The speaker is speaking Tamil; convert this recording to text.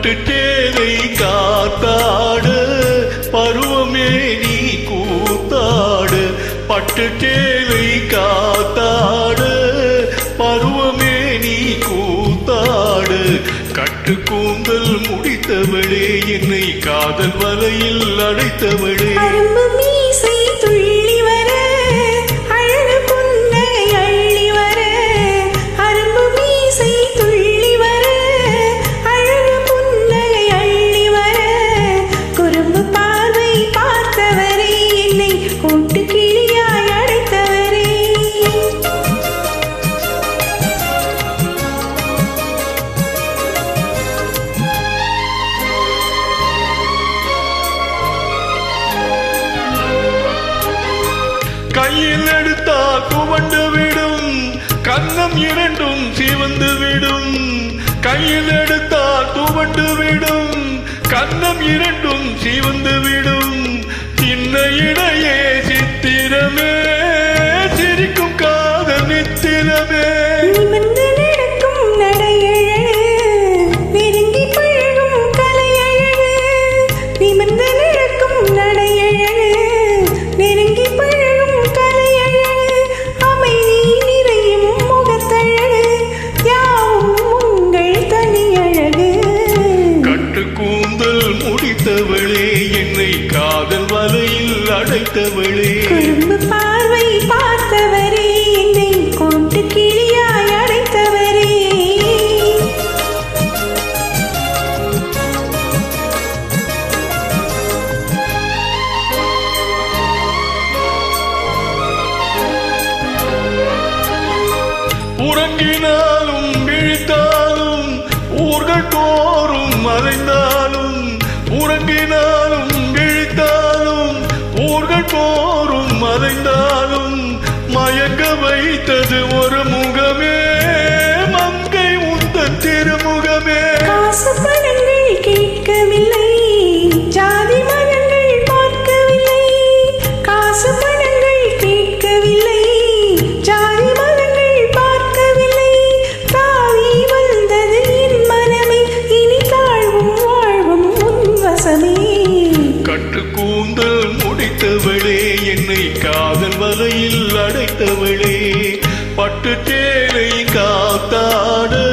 பட்டு தேவை காத்தாடு பருவமே நீ கூத்தாடு பட்டு தேவை காத்தாடு பருவமே நீ கூத்தாடு கட்டு கூந்தல் முடித்தவளே என்னை காதல் வலையில் அடைத்தவளே கையில் எடுத்தா துவண்டு விடும் கன்னம் இரண்டும் சிவந்து விடும் கையில் எடுத்தா துவண்டு விடும் கன்னம் இரண்டும் சிவந்து விடும் சின்ன இடையே சித்திரமே சிரிக்கும் காதல் நித்திரமே முடித்தவளே என்னை காதல் வலையில் அடைத்தவளே குறும்பு பார்வை பார்த்தவரே என்னை கொண்டு கிளியாய் அடைத்தவரே உறங்கினாலும் விழித்தாலும் ஊர்கள் தோறும் மறைந்தாலும் உறங்கினாலும் விழித்தாலும் ஊர்கள் போரும் மறைந்தாலும் மயங்க வைத்தது ஒரு முகமே மங்கை உந்தன் திருமுகமே காசு பணங்கள் கேட்கவில்லை ஜாதி மரங்கள் பார்க்கவில்லை காசு பணங்கள் கேட்கவில்லை ஜாதி மரங்கள் பார்க்கவில்லை தாவி வந்தது என் மனமே இனி தாழ்வும் வாழ்வும் கட்டு கூந்தல் முடித்தவளே என்னை காதல் வலையில் அடைத்தவளே பட்டு தேவை காத்தாடு